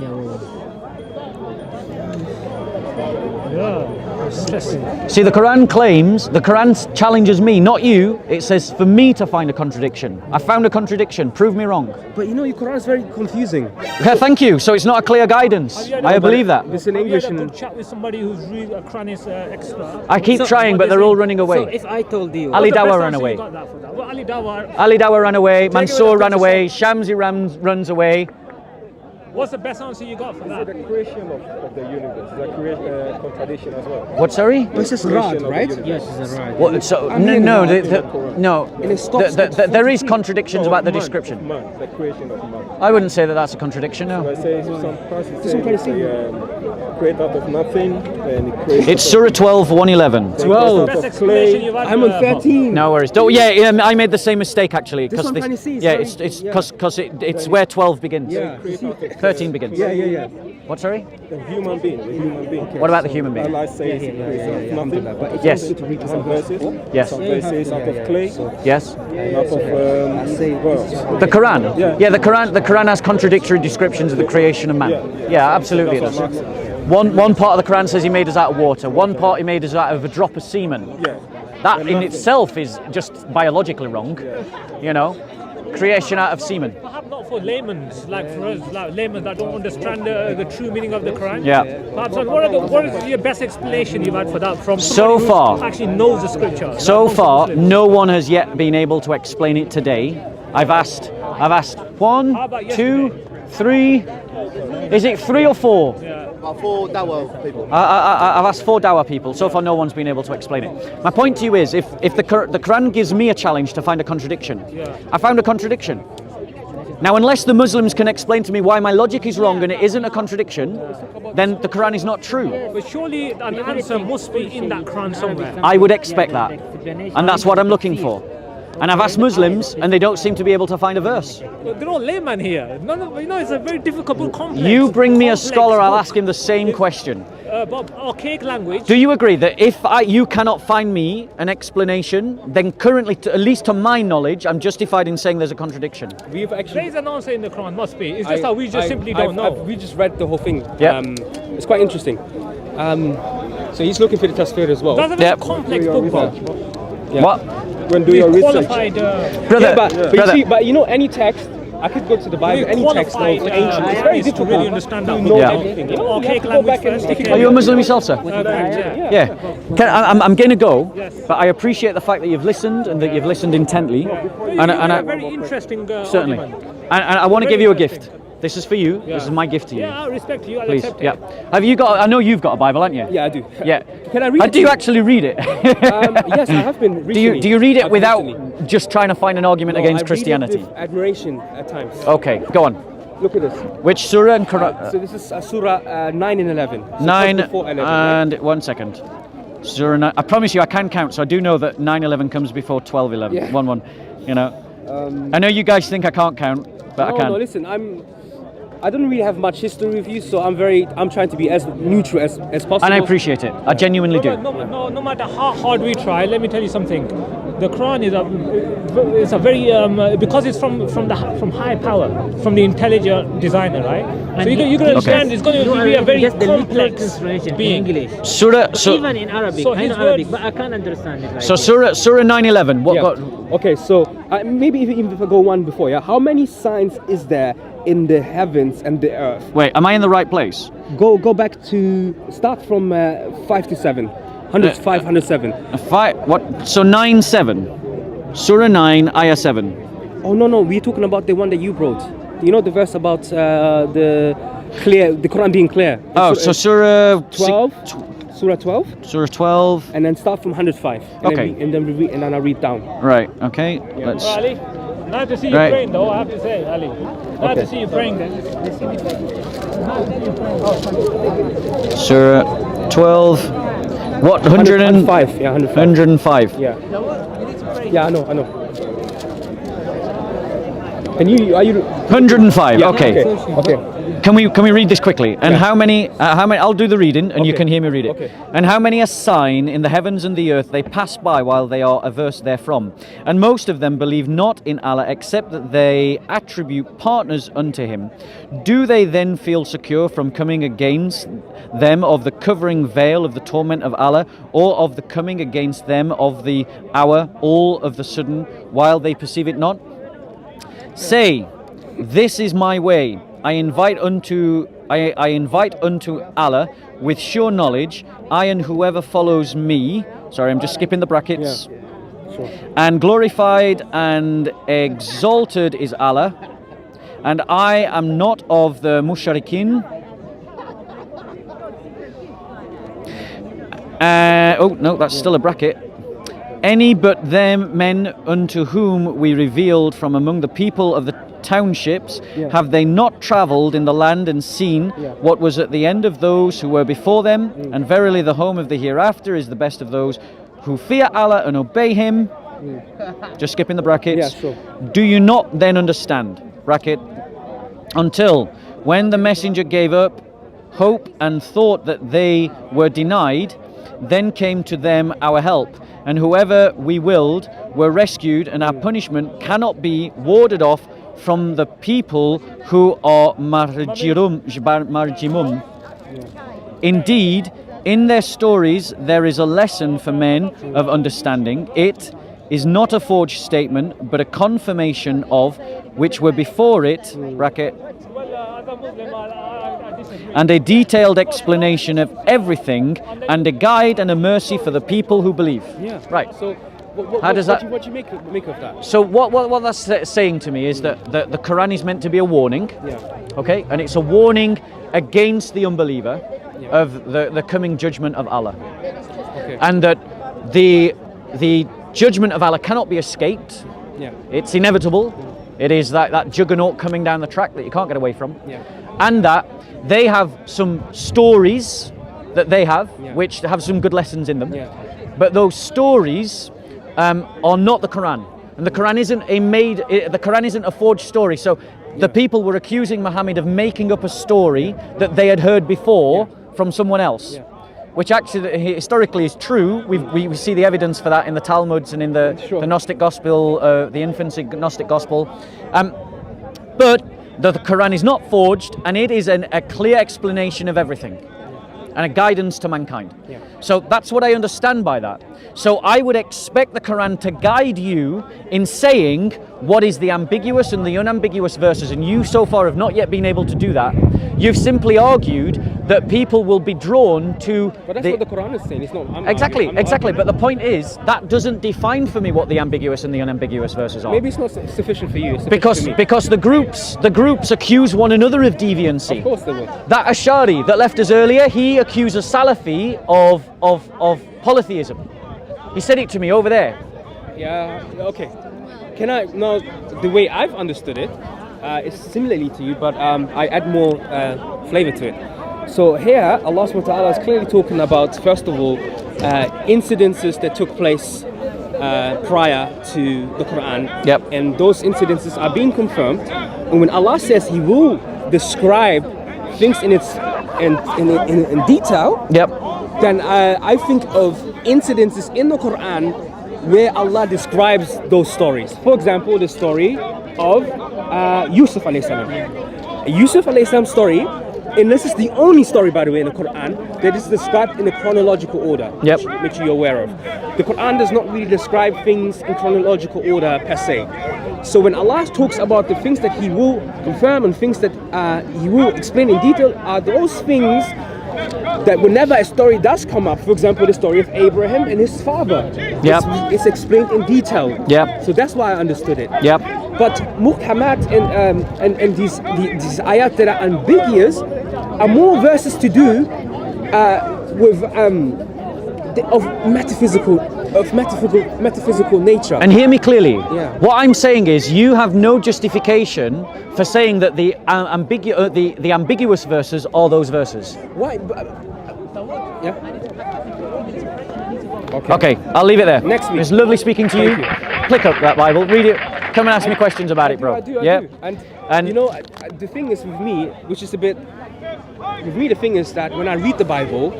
Interesting. See, the Quran claims, the Quran challenges me, not you. It says for me to find a contradiction. I found a contradiction. Prove me wrong. But you know, your Quran is very confusing. Okay, thank you. So it's not a clear guidance. I believe that. It's in English Have you had a and good chat with somebody who's really a Qur'anist expert? I keep trying, but they're all running away. So if I told you, Ali What's the Dawah best ran answer you away. got that for that? Well, Ali Dawah. Ali Dawah ran away. it Mansour with a ran picture, away. Shamsi runs away. What's the best answer you got for that? the creation of the universe. It's a contradiction as well. What, sorry? This is Rad, right? Yes, it's a right. What, so, I'm no, hearing no, that. no. And it stops There is contradictions about the description. Man, the creation of man. I wouldn't say that that's a contradiction, no. I say some passages say create out of nothing and it creates. It's Surah 12, 111. 12. Best explanation you've had. I'm on 13. No worries. I made the same mistake actually. This one trying to see, yeah, sorry. it's because it's where 12 begins. Yeah. 13 begins. Yeah. What, sorry? The human being. What about the human being? Allah says it creates out of nothing. But it's Yes. also to read some verses. Yes. Some verses out of clay. Yes. And out of well, The Quran. Yeah. The Quran has contradictory descriptions of the creation of man. Yeah, absolutely it does. One part of the Quran says he made us out of water. One part he made us out of a drop of semen. Yeah. That in itself is just biologically wrong. You know, creation out of semen. Perhaps not for laymen, like for us, like laymen that don't understand the true meaning of the Quran. Yeah. Perhaps what is your best explanation you've had for that from So somebody who far- actually knows the scripture? So like, far, Muslims? no one has yet been able to explain it today. I've asked one, How about 2, 3. Is it 3 or 4? For Dawah people. I've asked 4 Dawah people. So far, no one's been able to explain it. My point to you is, if the Quran gives me a challenge to find a contradiction, I found a contradiction. Now, unless the Muslims can explain to me why my logic is wrong and it isn't a contradiction, then the Quran is not true. But surely an answer must be in that Quran somewhere. I would expect that, and that's what I'm looking for. And I've asked Muslims, and they don't seem to be able to find a verse. They're all laymen here. None of, it's a very difficult, complex. You bring me a complex scholar, I'll book. ask him the same question. But archaic language. Do you agree that if you cannot find me an explanation, then currently, at least to my knowledge, I'm justified in saying there's a contradiction? We've actually. There is an answer in the Quran, must be. It's just that we just simply don't know. We just read the whole thing. Yeah. It's quite interesting. So he's looking for the tafsir as well. That's a very complex book, Bob. Yeah. What? When do your research? Qualified. Brother, Yeah, but brother. you see, but you know, any text, I could go to the Bible, any text now, qualified, ancient. It's very to difficult really understand that to book. know Yeah. everything. You know, you have Archaic to go language back and first, stick it Are you a Muslim yourself, sir? Yeah. Yeah. I'm going to go, Yes. but I appreciate the fact that you've listened and that you've listened intently. And I, very interesting. certainly. Argument. And I want to Very give you a interesting. gift. This is for you. This is my gift to you. Yeah, I respect you. I'll Please. accept Yeah. it. Have you got? I know you've got a Bible, haven't you? Yeah, I do. Yeah. Can I read it Do you to you? actually read it? Yes, I have been recently. Do you read it I've without recently. just trying to find an argument No, against I read it Christianity? with admiration at times. Okay, go on. Look at this. Which surah and Quran? So this is Surah 9 and 11. So 9 before 11, right? and 1 second. Surah 9. I promise you, I can count, so I do know that 9:11 comes before 12:11. Yeah. 1:1. You know. I know you guys think I can't count, but I can. No, listen, I don't really have much history with you, so I'm trying to be as neutral as possible. And I appreciate it. I genuinely do. No matter how hard we try, let me tell you something. the Quran is a very because it's from high power, from the intelligent designer, right? So you can understand it's going to be a very complex being. English. Surah. So, Even in Arabic, So I know his Arabic, words- but I can't understand it. Like so this. Surah 9:11. What Yeah. got? Okay, so maybe even if I go one before, yeah. How many signs is there in the heavens and the earth? Wait, am I in the right place? Go back to start from 5 to 7. 105, 107. What? So 9:7. Surah 9, Ayah 7. Oh no, we're talking about the one that you brought. You know the verse about the Quran being clear. Oh, so Surah 12. Surah 12, Surah 12. and then start from 105. Okay. And then I read down. Right. Okay. Let's. Well, Ali, nice to see you Right. praying, though. I have to say, Ali, nice to see you praying. Then. Surah 12. What? 105. Yeah, 105. 105. Yeah. Yeah, I know. Are you? 105. Yeah, Okay. Okay. Can we read this quickly? And how many? I'll do the reading, and you Okay. can hear me read it. Okay. And how many a sign in the heavens and the earth they pass by while they are averse therefrom, and most of them believe not in Allah, except that they attribute partners unto Him. Do they then feel secure from coming against them of the covering veil of the torment of Allah, or of the coming against them of the hour, all of the sudden, while they perceive it not? Say, this is my way. I invite unto Allah with sure knowledge, I and whoever follows me. Sorry, I'm just skipping the brackets. Yeah. Sure. And glorified and exalted is Allah, and I am not of the mushrikin. Oh no, that's still a bracket. Any but them men unto whom we revealed from among the people of the townships, Yeah. have they not travelled in the land and seen Yeah. what was at the end of those who were before them? And verily the home of the hereafter is the best of those who fear Allah and obey Him. Just skipping the brackets. Yeah, sure. Do you not then understand? Bracket. Until when the messenger gave up hope and thought that they were denied, then came to them our help, and whoever we willed were rescued, and our punishment cannot be warded off from the people who are marjimum. Indeed, in their stories there is a lesson for men of understanding. It is not a forged statement, but a confirmation of which were before it, bracket, and a detailed explanation of everything, and a guide and a mercy for the people who believe. Yeah. Right. So, How does that- What do you make of that? So what that's saying to me is that the Quran is meant to be a warning, Yeah. okay, and it's a warning against the unbeliever Yeah. of the coming judgment of Allah, Okay. and that the judgment of Allah cannot be escaped. Yeah. It's inevitable. It is that juggernaut coming down the track that you can't get away from, Yeah. and that they have some stories that they have, Yeah. which have some good lessons in them, Yeah. but those stories are not the Quran, and the Quran isn't a forged story. So the people were accusing Muhammad of making up a story that they had heard before from someone else, Yeah. which actually historically is true. We see the evidence for that in the Talmuds and in the Gnostic Gospel, the infancy Gnostic Gospel. But the Quran is not forged, and it is a clear explanation of everything and a guidance to mankind. Yeah. So that's what I understand by that. So I would expect the Quran to guide you in saying what is the ambiguous and the unambiguous verses, and you so far have not yet been able to do that. You've simply argued that people will be drawn to But that's what the Quran is saying. It's not. Exactly. I'm But the point is that doesn't define for me what the ambiguous and the unambiguous verses are. Maybe it's not sufficient for you. It's sufficient because for me. the groups accuse one another of deviancy. Of course they will. That Ash'ari that left us earlier, he accuses Salafi of polytheism. He said it to me over there. Yeah. Okay. Can I now? The way I've understood it is similarly to you, but I add more flavor to it. So here, Allah subhanahu wa ta'ala is clearly talking about, first of all, incidences that took place prior to the Quran. Yep. And those incidences are being confirmed. And when Allah says He will describe things in detail, Yep. then I think of incidences in the Quran where Allah describes those stories. For example, the story of Yusuf alayhi salam. Yusuf alayhi salam's story, and this is the only story, by the way, in the Quran that is described in a chronological order. Yep. Which you're aware of. The Quran does not really describe things in chronological order per se. So when Allah talks about the things that He will confirm and things that He will explain in detail, are those things that whenever a story does come up, for example, the story of Abraham and his father, Yep. it's explained in detail. Yep. So that's why I understood it. Yep. But muhkamat and these ayat that are ambiguous are more verses to do with of metaphysical nature. And hear me clearly. Yeah. What I'm saying is, you have no justification for saying that the ambiguous verses are those verses. Why? Yeah. Okay, I'll leave it there. Next week. It's lovely speaking to you. Thank you. Click up that Bible, read it. Come and ask me questions about it, bro. I do. Yeah. And you know, the thing is with me, which is a bit. With me, the thing is that when I read the Bible,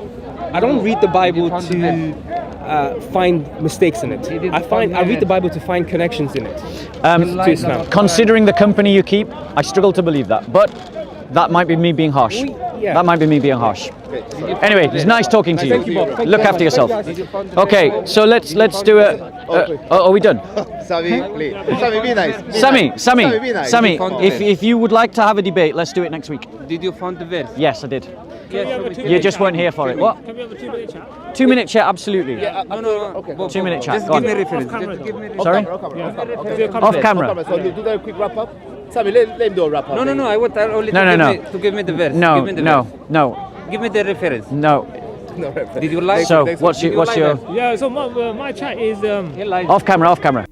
I don't read the Bible to find mistakes in it. I read the Bible to find connections in it to Islam. Considering the company you keep, I struggle to believe that. But that might be me being harsh. Yeah. That might be me being harsh. Anyway, it's nice talking to you. Thank you, Bob. Thank you Look very after much. yourself. Thank you, guys. Okay, so let's do it. Are we done? Sami, please. Sami, be nice. Sammy, be nice. Sammy, if you would like to have a debate, let's do it next week. Did you find the verse? Yes, I did. Yes, show me. You just weren't here for it. What? Can we have a 2-minute chat? 2-minute chat, absolutely. No. Okay. 2-minute chat. Just Go give me on. reference. Off camera, Just give me though. Sorry? Off camera. So do that quick wrap up. Sami, let him do a wrap up. No. I want only No. to give me the verse. No, Give me the no, verse. no, Give me the reference. no. Did you like? So what's your? Yeah, so my chat is Off camera.